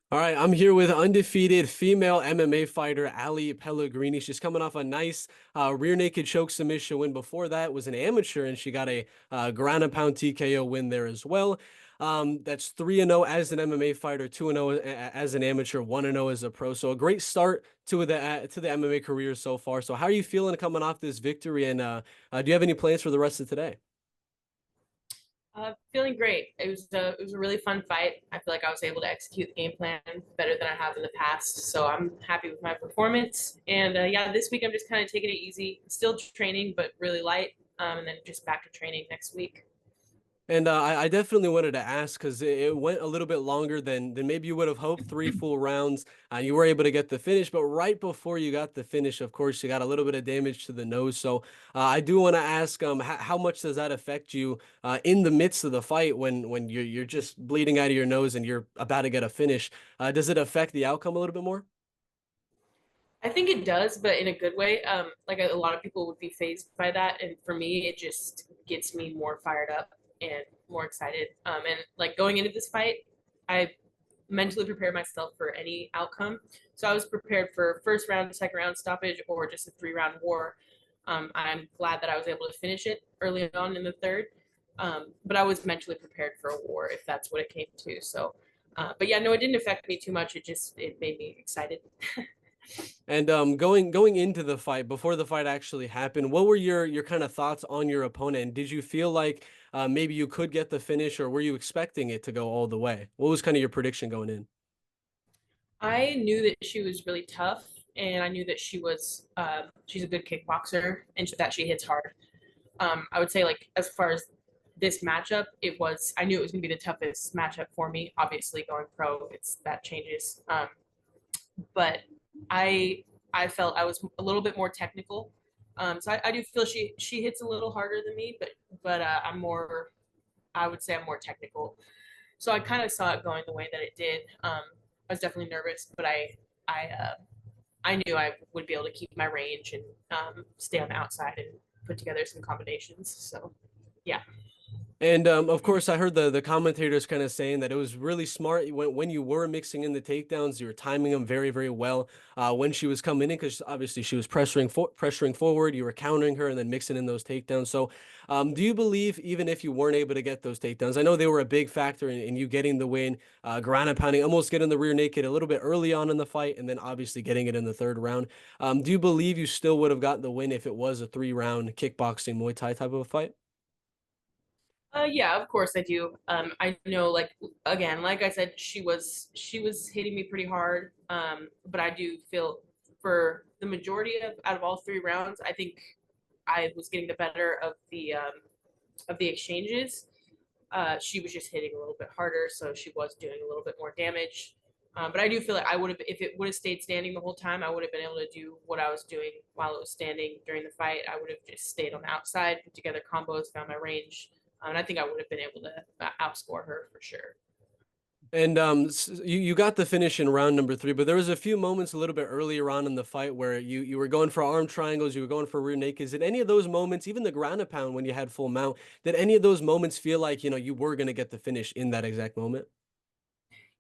All right, I'm here with undefeated female MMA fighter Ali Pellegrini. She's coming off a nice rear naked choke submission win. Before that was an amateur, and she got a ground and pound TKO win there as well. That's 3-0 as an MMA fighter, 2-0 as an amateur, 1-0 as a pro. So a great start to the MMA career so far. So how are you feeling coming off this victory? And do you have any plans for the rest of today? Feeling great. It was a really fun fight. I feel like I was able to execute the game plan better than I have in the past. So I'm happy with my performance. And yeah, this week I'm just kind of taking it easy. Still training, but really light. And then just back to training next week. And I definitely wanted to ask because it went a little bit longer than maybe you would have hoped. Three full rounds. You were able to get the finish, but right before you got the finish, of course, you got a little bit of damage to the nose. So I do want to ask, how much does that affect you in the midst of the fight when you're just bleeding out of your nose and you're about to get a finish? Does it affect the outcome a little bit more? I think it does, but in a good way. Like a lot of people would be phased by that, and for me, it just gets me more fired up and more excited. And like going into this fight, I mentally prepared myself for any outcome. So I was prepared for first round, second round stoppage, or just a 3 round war. I'm glad that I was able to finish it early on in the third. But I was mentally prepared for a war if that's what it came to. So, but yeah, no, it didn't affect me too much. It made me excited. And going into the fight, before the fight actually happened, what were your kind of thoughts on your opponent? Did you feel like maybe you could get the finish, or were you expecting it to go all the way? What was kind of your prediction going in? I knew that she was really tough, and I knew that she's a good kickboxer and that she hits hard. I would say like as far as this matchup, I knew it was gonna be the toughest matchup for me. Obviously, going pro, it's that changes. But I I felt I was a little bit more technical. So I do feel she hits a little harder than me, but I'm more I would say I'm more technical. So I kind of saw it going the way that it did. I was definitely nervous, but I I knew I would be able to keep my range and stay on the outside and put together some combinations. So yeah. And of course, I heard the commentators kind of saying that it was really smart when you were mixing in the takedowns, you were timing them very, very well. When she was coming in, because obviously she was pressuring forward, you were countering her and then mixing in those takedowns. So, do you believe even if you weren't able to get those takedowns, I know they were a big factor in you getting the win, ground and pounding, almost getting the rear naked a little bit early on in the fight, and then obviously getting it in the third round. Do you believe you still would have gotten the win if it was a 3 round kickboxing Muay Thai type of a fight? Yeah, of course I do. I know, like again, like I said, she was hitting me pretty hard. But I do feel for the majority of out of all 3 rounds, I think I was getting the better of the exchanges. She was just hitting a little bit harder, so she was doing a little bit more damage. But I do feel like I would have, if it would have stayed standing the whole time, I would have been able to do what I was doing while it was standing during the fight. I would have just stayed on the outside, put together combos, found my range, and I think I would have been able to outscore her for sure. And you got the finish in round number three, but there was a few moments a little bit earlier on in the fight where you were going for arm triangles, you were going for rear nakeds. Did any of those moments, even the ground and pound when you had full mount, did any of those moments feel like you were going to get the finish in that exact moment?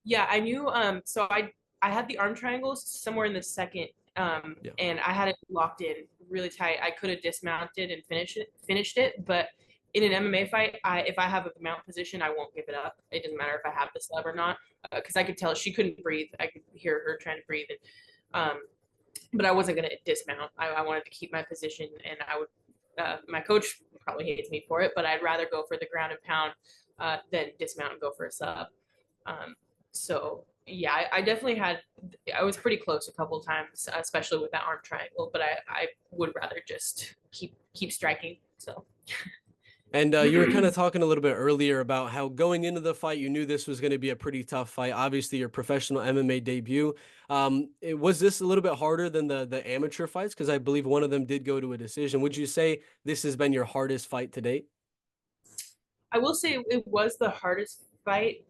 Yeah, I knew. So I had the arm triangles somewhere in the second, Yeah. and I had it locked in really tight. I could have dismounted and finished it, but in an MMA fight, if I have a mount position, I won't give it up. It doesn't matter if I have the slab or not, because I could tell she couldn't breathe. I could hear her trying to breathe, and, but I wasn't going to dismount. I wanted to keep my position, and I would. My coach probably hates me for it, but I'd rather go for the ground and pound than dismount and go for a sub. Um, so yeah, I definitely had. I was pretty close a couple times, especially with that arm triangle. But I would rather just keep striking. So And you were kind of talking a little bit earlier about how going into the fight, you knew this was going to be a pretty tough fight. Obviously, your professional MMA debut. Was this a little bit harder than the amateur fights? Because I believe one of them did go to a decision. Would you say this has been your hardest fight to date? I will say it was the hardest fight,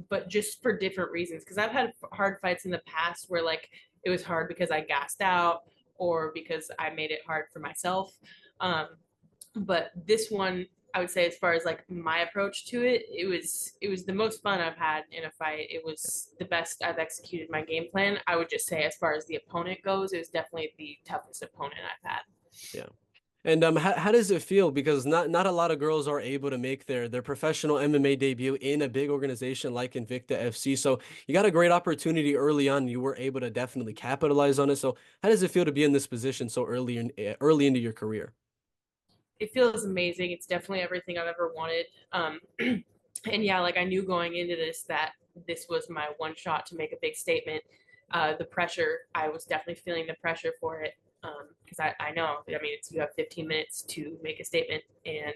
but just for different reasons. Because I've had hard fights in the past where like it was hard because I gassed out or because I made it hard for myself. Um, but this one I would say as far as like my approach to it, it was the most fun I've had in a fight. It was the best I've executed my game plan. I would just say as far as the opponent goes, it was definitely the toughest opponent I've had. Yeah. And how does it feel? Because not a lot of girls are able to make their professional MMA debut in a big organization like Invicta FC. So you got a great opportunity early on. You were able to definitely capitalize on it. So how does it feel to be in this position so early into your career? It feels amazing. It's definitely everything I've ever wanted. And yeah, like I knew going into this that this was my one shot to make a big statement. The pressure, I was definitely feeling the pressure for it because I know, I mean, you have 15 minutes to make a statement, and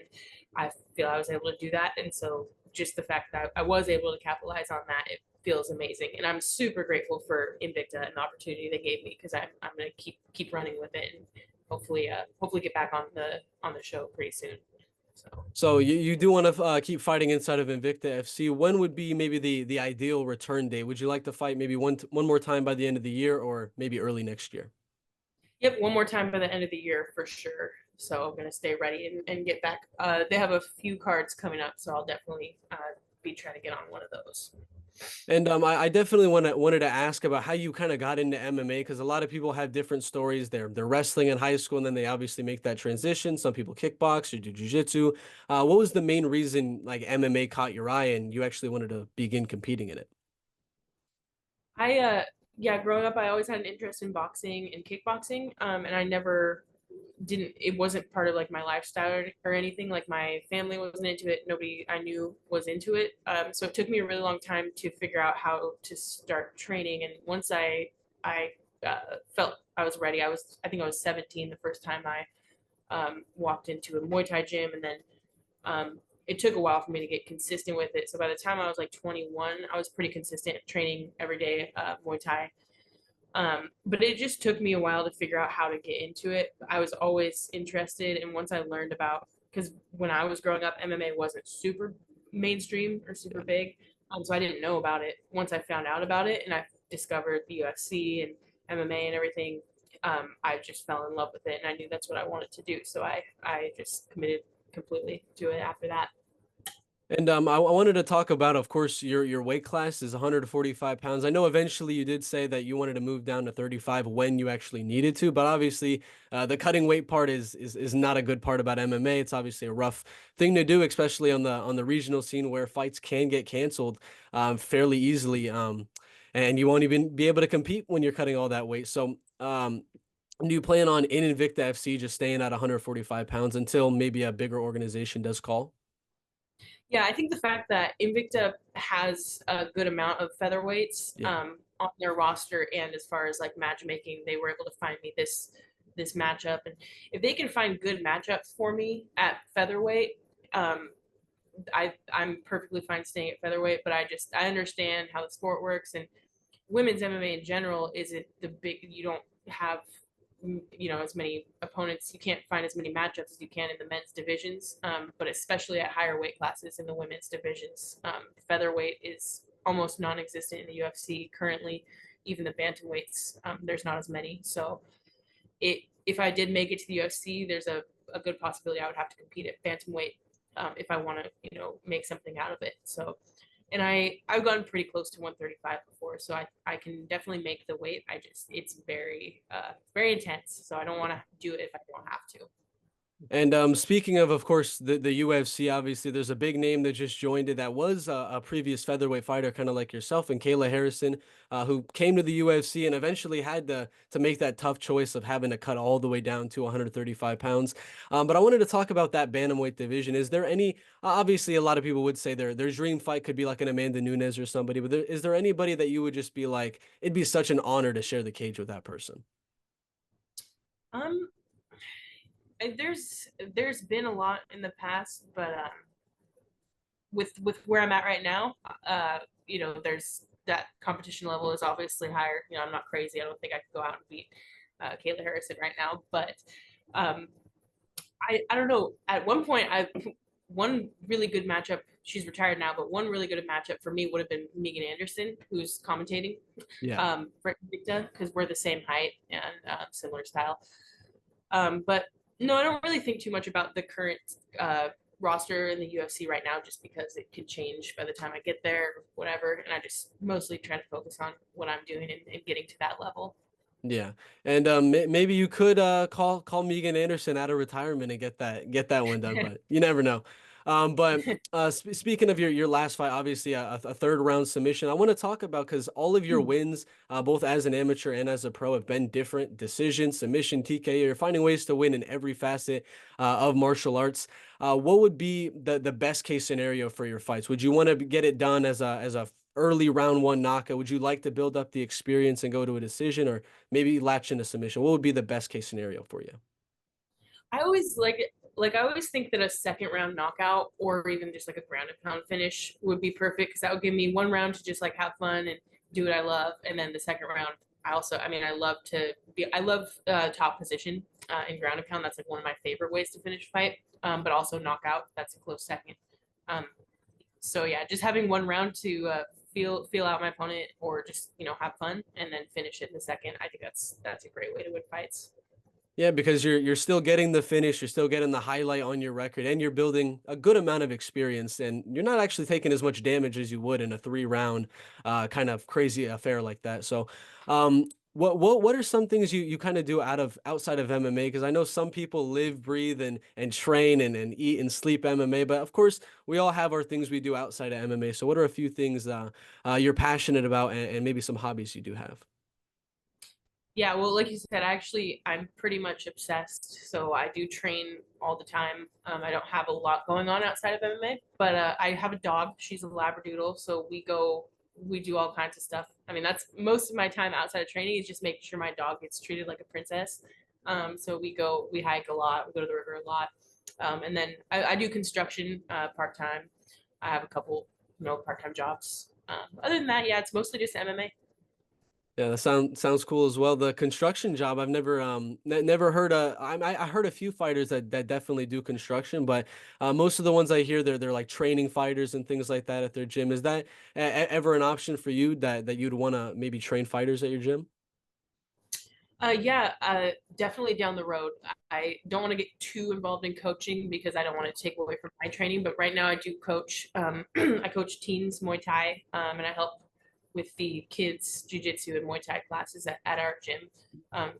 I feel I was able to do that. And so just the fact that I was able to capitalize on that, it feels amazing. And I'm super grateful for Invicta and the opportunity they gave me because I'm going to keep running with it and hopefully get back on the show pretty soon. So So you do want to keep fighting inside of Invicta FC. When would be maybe the ideal return date? Would you like to fight maybe one more time by the end of the year or maybe early next year? yep, one more time by the end of the year for sure. So I'm gonna stay ready and get back. They have a few cards coming up, so I'll definitely be trying to get on one of those. And I definitely wanted to ask about how you kind of got into MMA because a lot of people have different stories. They're wrestling in high school and then they obviously make that transition. Some people kickbox or do jujitsu. What was the main reason like MMA caught your eye and you actually wanted to begin competing in it? I yeah, growing up, I always had an interest in boxing and kickboxing, and I never didn't. It wasn't part of like my lifestyle or anything. Like my family wasn't into it. Nobody I knew was into it. So it took me a really long time to figure out how to start training. And once I felt I was ready, I think I was 17 the first time I walked into a Muay Thai gym, and then it took a while for me to get consistent with it. So by the time I was like 21, I was pretty consistent training every day Muay Thai. But it just took me a while to figure out how to get into it. I was always interested, and once I learned about, because when I was growing up, MMA wasn't super mainstream or super big, so I didn't know about it. Once I found out about it, and I discovered the UFC and MMA and everything, I just fell in love with it, and I knew that's what I wanted to do. So I just committed completely to it after that. And I wanted to talk about, of course, your weight class is 145 pounds. I know eventually you did say that you wanted to move down to 35 when you actually needed to, but obviously the cutting weight part is not a good part about MMA. It's obviously a rough thing to do, especially on the regional scene where fights can get canceled fairly easily, and you won't even be able to compete when you're cutting all that weight. So. Do you plan on in Invicta FC just staying at 145 pounds until maybe a bigger organization does call? Yeah, I think the fact that Invicta has a good amount of featherweights Yeah. on their roster, and as far as like matchmaking, they were able to find me this matchup, and if they can find good matchups for me at featherweight, um, I'm perfectly fine staying at featherweight. But I understand how the sport works, and women's MMA in general isn't the big. You don't have as many opponents. You can't find as many matchups as you can in the men's divisions, but especially at higher weight classes in the women's divisions. Featherweight is almost non-existent in the UFC currently. Even the bantamweights, there's not as many. So if I did make it to the UFC, there's a good possibility I would have to compete at bantamweight if I want to make something out of it. So and I've gotten pretty close to 135 before, so I can definitely make the weight. It's very intense, so I don't want to do it if I don't have to. And speaking of course, the UFC, obviously, there's a big name that just joined it that was a previous featherweight fighter, kind of like yourself, and Kayla Harrison, who came to the UFC and eventually had to make that tough choice of having to cut all the way down to 135 pounds. But I wanted to talk about that bantamweight division. Is there any? Obviously, a lot of people would say their dream fight could be like an Amanda Nunes or somebody, but is there anybody that you would just be like, it'd be such an honor to share the cage with that person? Um, there's been a lot in the past, but with where I'm at right now, there's that competition level is obviously higher. I'm not crazy. I don't think I could go out and beat Kayla Harrison right now, but um, I don't know. At one point, I one really good matchup. She's retired now, but one really good matchup for me would have been Megan Anderson, who's commentating Yeah. for Invicta, because we're the same height and similar style. But no, I don't really think too much about the current roster in the UFC right now just because it could change by the time I get there, whatever. And I just mostly try to focus on what I'm doing and getting to that level. Yeah, and maybe you could call Megan Anderson out of retirement and get that one done, but you never know. But speaking of your last fight, obviously a third round submission. I want to talk about because all of your wins, both as an amateur and as a pro, have been different: decision, submission, TKO. You're finding ways to win in every facet of martial arts. What would be the best case scenario for your fights? Would you want to get it done as a early round one knockout? Would you like to build up the experience and go to a decision, or maybe latch into submission? What would be the best case scenario for you? I always I always think that a second round knockout or even just like a ground and pound finish would be perfect because that would give me one round to just like have fun and do what I love, and then the second round I mean I love top position in ground and pound. That's like one of my favorite ways to finish a fight. But also knockout, that's a close second. Um, so yeah, just having one round to feel out my opponent or just have fun and then finish it in the second. I think that's a great way to win fights. Yeah, because you're still getting the finish, you're still getting the highlight on your record, and you're building a good amount of experience, and you're not actually taking as much damage as you would in a 3 round kind of crazy affair like that. So, what are some things you kind of do outside of MMA? Because I know some people live, breathe, and train and eat and sleep MMA, but of course we all have our things we do outside of MMA. So, what are a few things you're passionate about, and maybe some hobbies you do have? Yeah, well, like you said, I'm pretty much obsessed. So I do train all the time. I don't have a lot going on outside of MMA, but I have a dog. She's a Labradoodle, so we do all kinds of stuff. I mean, that's most of my time outside of training is just making sure my dog gets treated like a princess. So we hike a lot, we go to the river a lot, and then I do construction part time. I have a couple, part time jobs. Other than that, yeah, it's mostly just MMA. Yeah, that sounds cool as well. The construction job, I've never never heard I heard a few fighters that definitely do construction, but most of the ones I hear they're like training fighters and things like that at their gym. Is that ever an option for you that you'd want to maybe train fighters at your gym? Yeah, definitely down the road. I don't want to get too involved in coaching because I don't want to take away from my training. But right now, I do coach. I coach teens Muay Thai, and I help with the kids Jiu-Jitsu and Muay Thai classes at our gym.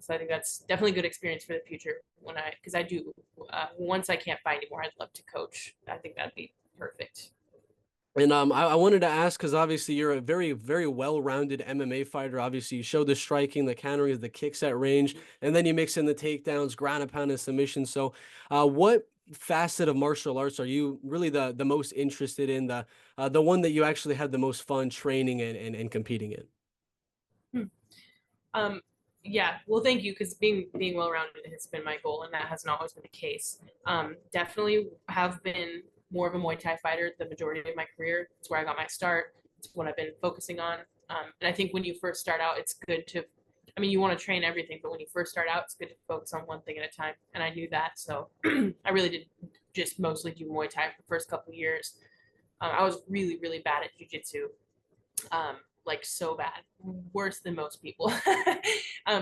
So I think that's definitely a good experience for the future. Because I do, once I can't fight anymore, I'd love to coach. I think that'd be perfect. And I wanted to ask because obviously you're a very, very well-rounded MMA fighter. Obviously, you show the striking, the countering, the kicks at range, and then you mix in the takedowns, ground and pound, and submission. So, what facet of martial arts are you really the most interested in? The one that you actually had the most fun training and competing in? Hmm. Um, yeah, well, thank you because being well rounded has been my goal, and that hasn't always been the case. Definitely have been more of a Muay Thai fighter the majority of my career. It's where I got my start. It's what I've been focusing on. And I think when you first start out, it's good to, I mean, you want to train everything, but when you first start out, it's good to focus on one thing at a time. And I knew that, so I really did just mostly do Muay Thai for the first couple of years. I was really, really bad at jujitsu, like so bad, worse than most people.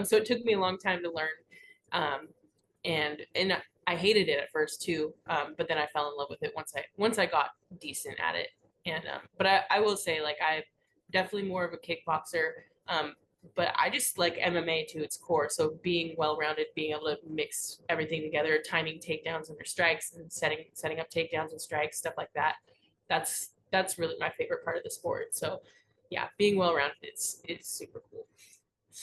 So it took me a long time to learn, um, and I hated it at first too, but then I fell in love with it once I got decent at it. And but I will say like I'm definitely more of a kickboxer. But I just like MMA to its core. So being well rounded, being able to mix everything together, timing takedowns under strikes and setting up takedowns and strikes, stuff like that. That's really my favorite part of the sport. So yeah, being well rounded, it's super cool.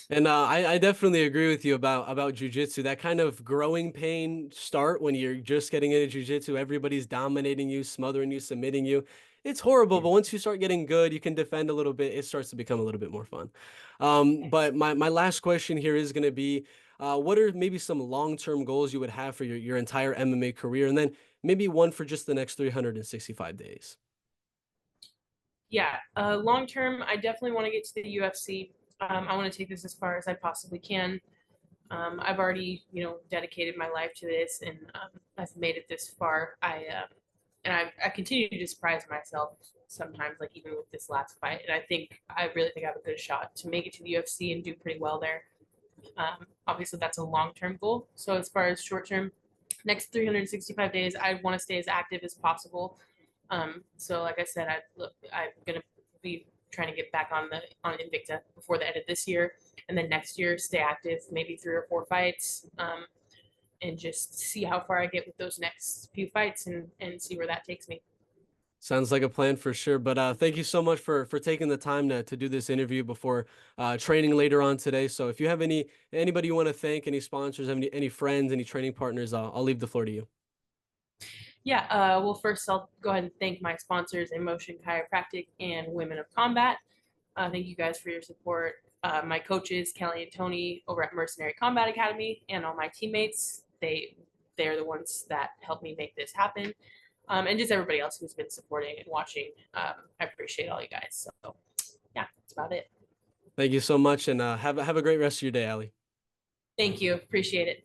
And I definitely agree with you about jujitsu. That kind of growing pain start when you're just getting into jujitsu, everybody's dominating you, smothering you, submitting you. It's horrible, but once you start getting good, you can defend a little bit. It starts to become a little bit more fun. But my last question here is going to be, what are maybe some long-term goals you would have for your entire MMA career, and then maybe one for just the next 365 days? Yeah, long term, I definitely want to get to the UFC. I want to take this as far as I possibly can. I've already, dedicated my life to this, and I've made it this far. I continue to surprise myself sometimes, like even with this last fight. And I really think I have a good shot to make it to the UFC and do pretty well there. Obviously, that's a long term goal. So as far as short term, next 365 days, I want to stay as active as possible. So like I said, I'm gonna be trying to get back on Invicta before the end of this year, and then next year stay active, maybe 3 or 4 fights, and just see how far I get with those next few fights, and see where that takes me. Sounds like a plan for sure. But thank you so much for taking the time to do this interview before training later on today. So if you have anybody you want to thank, any sponsors, any friends, any training partners, I'll leave the floor to you. Yeah, well, first I'll go ahead and thank my sponsors, Emotion Chiropractic and Women of Combat. Thank you guys for your support. My coaches, Kelly and Tony, over at Mercenary Combat Academy, and all my teammates. They're the ones that helped me make this happen. And just everybody else who's been supporting and watching. I appreciate all you guys. So yeah, that's about it. Thank you so much, and have a great rest of your day, Ali. Thank you. Appreciate it.